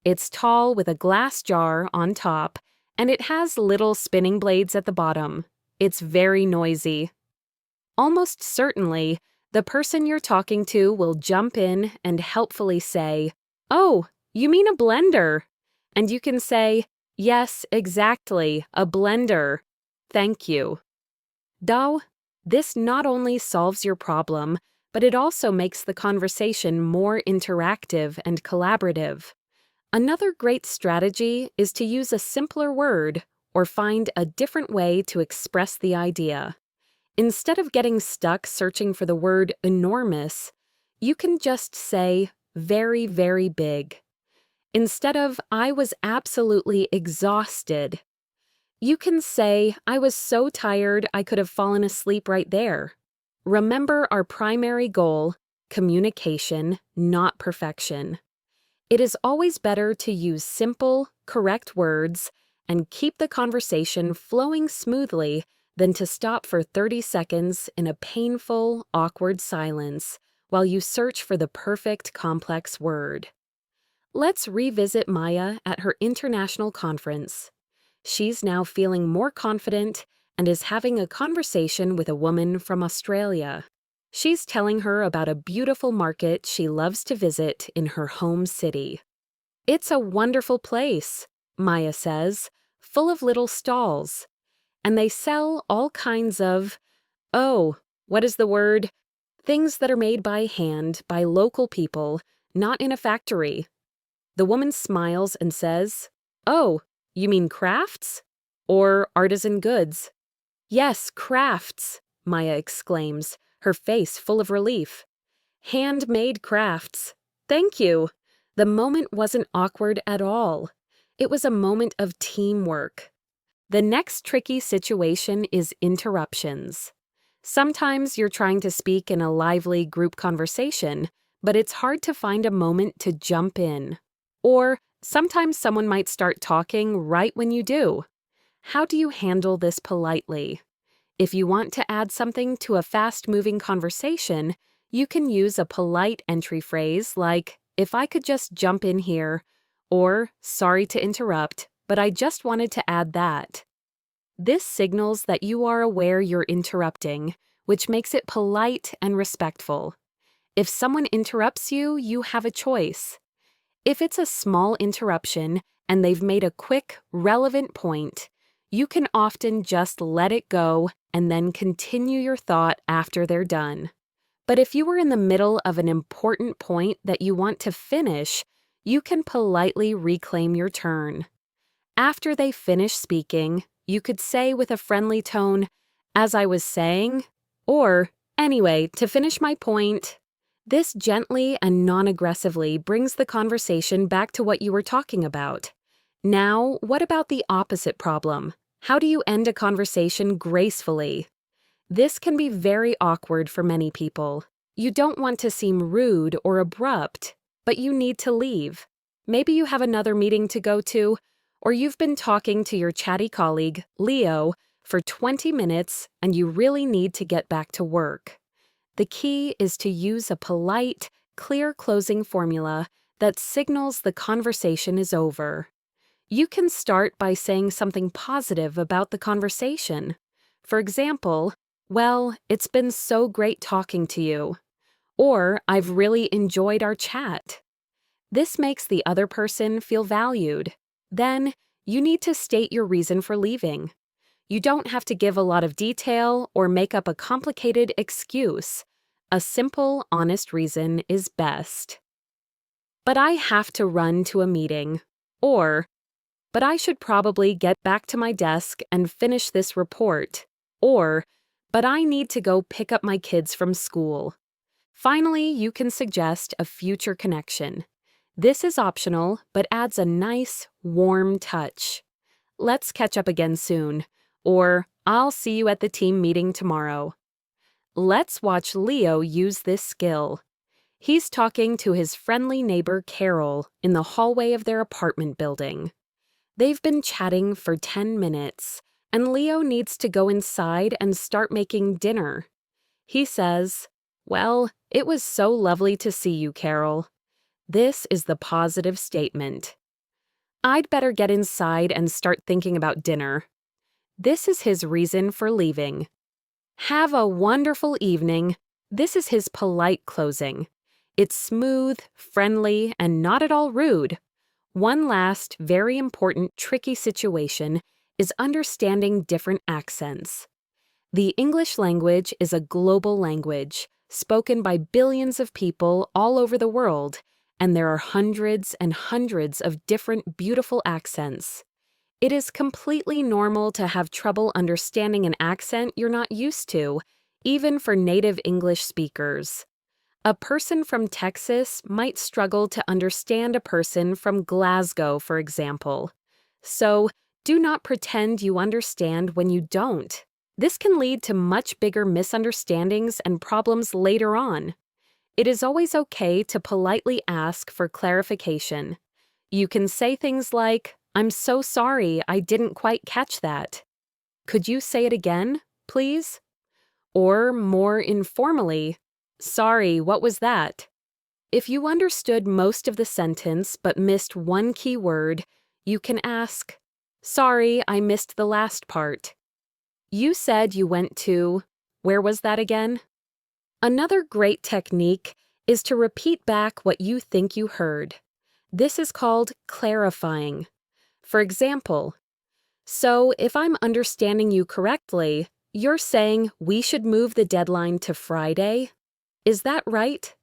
It's tall with a glass jar on top, and it has little spinning blades at the bottom. It's very noisy." Almost certainly, the person you're talking to will jump in and helpfully say, "Oh, you mean a blender?" And you can say, "Yes, exactly, a blender. Thank you." Though, this not only solves your problem, but it also makes the conversation more interactive and collaborative. Another great strategy is to use a simpler word or find a different way to express the idea. Instead of getting stuck searching for the word enormous, you can just say very, very big. Instead of "I was absolutely exhausted," you can say "I was so tired I could have fallen asleep right there." Remember our primary goal: communication, not perfection. It is always better to use simple, correct words and keep the conversation flowing smoothly than to stop for 30 seconds in a painful, awkward silence while you search for the perfect complex word. Let's revisit Maya at her international conference. She's now feeling more confident and is having a conversation with a woman from Australia. She's telling her about a beautiful market she loves to visit in her home city. "It's a wonderful place," Maya says, "full of little stalls. And they sell all kinds of, what is the word? Things that are made by hand by local people, not in a factory." The woman smiles and says, "Oh, you mean crafts? Or artisan goods?" "Yes, crafts," Maya exclaims, her face full of relief. "Handmade crafts. Thank you." The moment wasn't awkward at all. It was a moment of teamwork. The next tricky situation is interruptions. Sometimes you're trying to speak in a lively group conversation, but it's hard to find a moment to jump in. Or sometimes someone might start talking right when you do. How do you handle this politely? If you want to add something to a fast-moving conversation, you can use a polite entry phrase like, "If I could just jump in here," or "Sorry to interrupt, but I just wanted to add that." This signals that you are aware you're interrupting, which makes it polite and respectful. If someone interrupts you, you have a choice. If it's a small interruption and they've made a quick, relevant point, you can often just let it go and then continue your thought after they're done. But if you were in the middle of an important point that you want to finish, you can politely reclaim your turn. After they finish speaking, you could say with a friendly tone, "As I was saying," or "Anyway, to finish my point." This gently and non-aggressively brings the conversation back to what you were talking about. Now, what about the opposite problem? How do you end a conversation gracefully? This can be very awkward for many people. You don't want to seem rude or abrupt, but you need to leave. Maybe you have another meeting to go to, or you've been talking to your chatty colleague, Leo, for 20 minutes and you really need to get back to work. The key is to use a polite, clear closing formula that signals the conversation is over. You can start by saying something positive about the conversation. For example, Well, it's been so great talking to you. Or, I've really enjoyed our chat. This makes the other person feel valued. Then, you need to state your reason for leaving. You don't have to give a lot of detail or make up a complicated excuse. A simple, honest reason is best. But I have to run to a meeting. Or, but I should probably get back to my desk and finish this report. Or, but I need to go pick up my kids from school. Finally, you can suggest a future connection. This is optional, but adds a nice, warm touch. Let's catch up again soon. Or, I'll see you at the team meeting tomorrow. Let's watch Leo use this skill. He's talking to his friendly neighbor Carol in the hallway of their apartment building. They've been chatting for 10 minutes, and Leo needs to go inside and start making dinner. He says, "Well, it was so lovely to see you, Carol." This is the positive statement. I'd better get inside and start thinking about dinner. This is his reason for leaving. Have a wonderful evening. This is his polite closing. It's smooth, friendly, and not at all rude. One last, very important, tricky situation is understanding different accents. The English language is a global language, spoken by billions of people all over the world, and there are hundreds and hundreds of different beautiful accents. It is completely normal to have trouble understanding an accent you're not used to, even for native English speakers. A person from Texas might struggle to understand a person from Glasgow, for example. So, do not pretend you understand when you don't. This can lead to much bigger misunderstandings and problems later on. It is always okay to politely ask for clarification. You can say things like, "I'm so sorry, I didn't quite catch that. Could you say it again, please?" Or more informally, "Sorry, what was that?" If you understood most of the sentence but missed one key word, you can ask, "Sorry, I missed the last part. You said you went to, where was that again?" Another great technique is to repeat back what you think you heard. This is called clarifying. For example, "So if I'm understanding you correctly, you're saying we should move the deadline to Friday? Is that right?"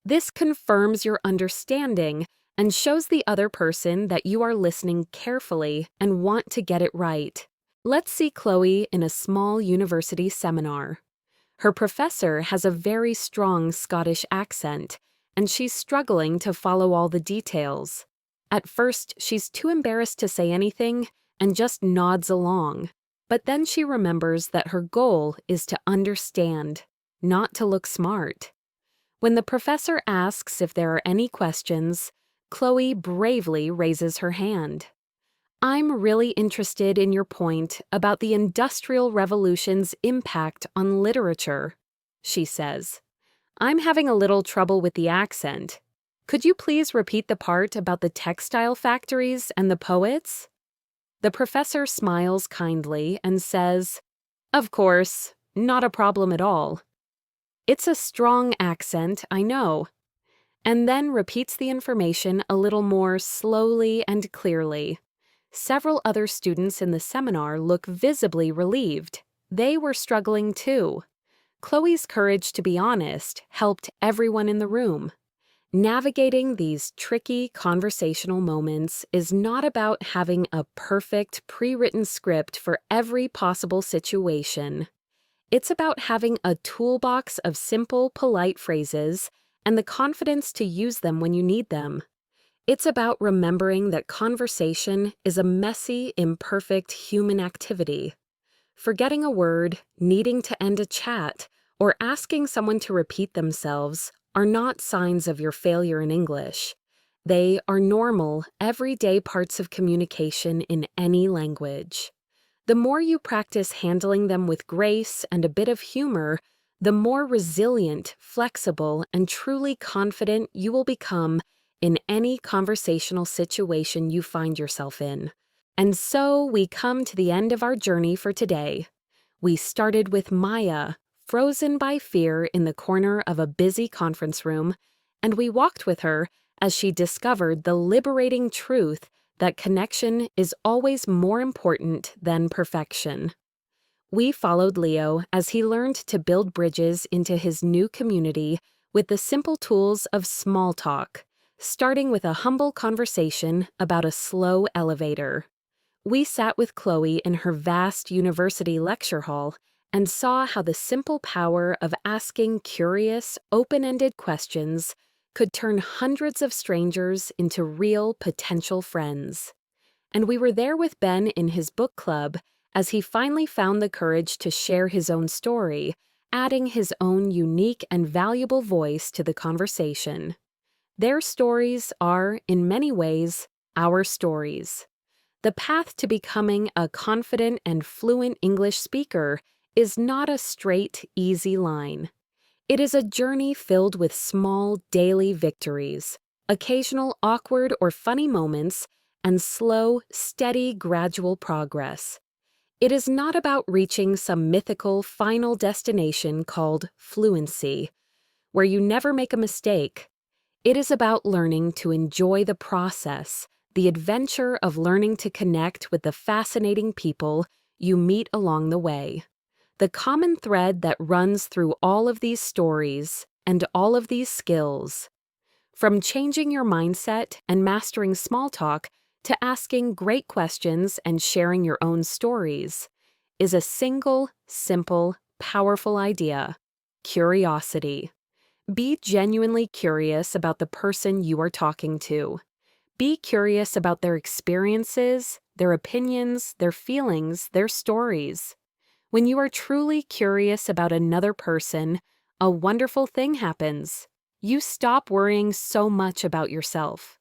This confirms your understanding and shows the other person that you are listening carefully and want to get it right. Let's see Chloe in a small university seminar. Her professor has a very strong Scottish accent, and she's struggling to follow all the details. At first, she's too embarrassed to say anything and just nods along. But then she remembers that her goal is to understand, not to look smart. When the professor asks if there are any questions, Chloe bravely raises her hand. "I'm really interested in your point about the Industrial Revolution's impact on literature," she says. "I'm having a little trouble with the accent. Could you please repeat the part about the textile factories and the poets?" The professor smiles kindly and says, "Of course, not a problem at all. It's a strong accent, I know," and then repeats the information a little more slowly and clearly. Several other students in the seminar look visibly relieved. They were struggling too. Chloe's courage to be honest helped everyone in the room. Navigating these tricky conversational moments is not about having a perfect pre-written script for every possible situation. It's about having a toolbox of simple, polite phrases and the confidence to use them when you need them. It's about remembering that conversation is a messy, imperfect human activity. Forgetting a word, needing to end a chat, or asking someone to repeat themselves are not signs of your failure in English. They are normal, everyday parts of communication in any language. The more you practice handling them with grace and a bit of humor, the more resilient, flexible, and truly confident you will become in any conversational situation you find yourself in. And so we come to the end of our journey for today. We started with Maya, frozen by fear in the corner of a busy conference room, and we walked with her as she discovered the liberating truth that connection is always more important than perfection. We followed Leo as he learned to build bridges into his new community with the simple tools of small talk, starting with a humble conversation about a slow elevator. We sat with Chloe in her vast university lecture hall and saw how the simple power of asking curious, open-ended questions could turn hundreds of strangers into real potential friends. And we were there with Ben in his book club as he finally found the courage to share his own story, adding his own unique and valuable voice to the conversation. Their stories are, in many ways, our stories. The path to becoming a confident and fluent English speaker is not a straight, easy line. It is a journey filled with small, daily victories, occasional awkward or funny moments, and slow, steady, gradual progress. It is not about reaching some mythical final destination called fluency, where you never make a mistake. It is about learning to enjoy the process, the adventure of learning to connect with the fascinating people you meet along the way. The common thread that runs through all of these stories and all of these skills, from changing your mindset and mastering small talk to asking great questions and sharing your own stories, is a single, simple, powerful idea: curiosity. Be genuinely curious about the person you are talking to. Be curious about their experiences, their opinions, their feelings, their stories. When you are truly curious about another person, a wonderful thing happens. You stop worrying so much about yourself.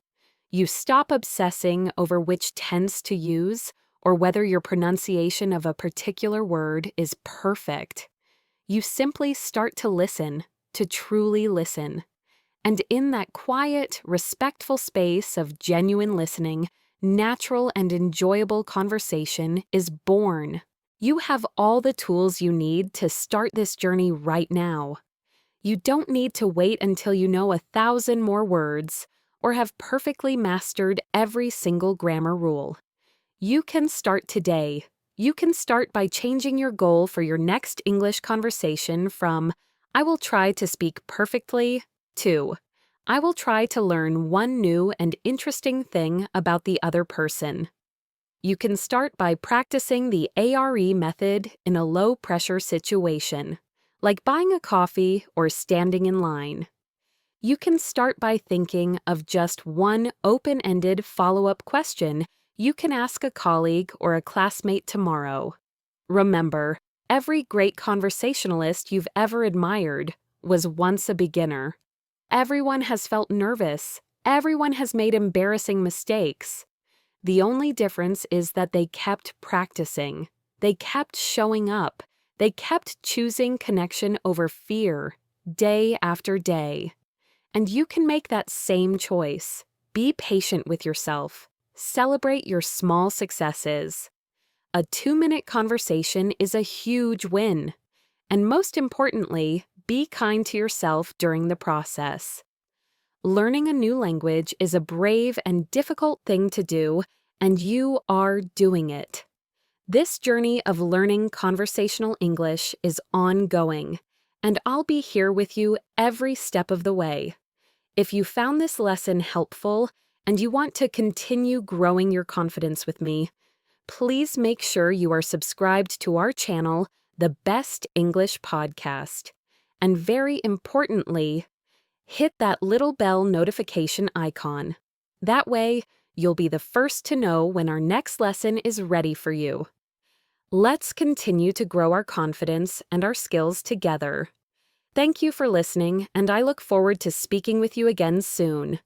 You stop obsessing over which tense to use or whether your pronunciation of a particular word is perfect. You simply start to listen, to truly listen. And in that quiet, respectful space of genuine listening, natural and enjoyable conversation is born. You have all the tools you need to start this journey right now. You don't need to wait until you know 1,000 more words or have perfectly mastered every single grammar rule. You can start today. You can start by changing your goal for your next English conversation from "I will try to speak perfectly" to "I will try to learn one new and interesting thing about the other person." You can start by practicing the ARE method in a low-pressure situation, like buying a coffee or standing in line. You can start by thinking of just one open-ended follow-up question you can ask a colleague or a classmate tomorrow. Remember, every great conversationalist you've ever admired was once a beginner. Everyone has felt nervous. Everyone has made embarrassing mistakes. The only difference is that they kept practicing. They kept showing up. They kept choosing connection over fear, day after day. And you can make that same choice. Be patient with yourself. Celebrate your small successes. A 2-minute conversation is a huge win. And most importantly, be kind to yourself during the process. Learning a new language is a brave and difficult thing to do, and you are doing it. This journey of learning conversational English is ongoing, and I'll be here with you every step of the way. If you found this lesson helpful and you want to continue growing your confidence with me, please make sure you are subscribed to our channel, The Best English Podcast. And very importantly, hit that little bell notification icon. That way, you'll be the first to know when our next lesson is ready for you. Let's continue to grow our confidence and our skills together. Thank you for listening, and I look forward to speaking with you again soon.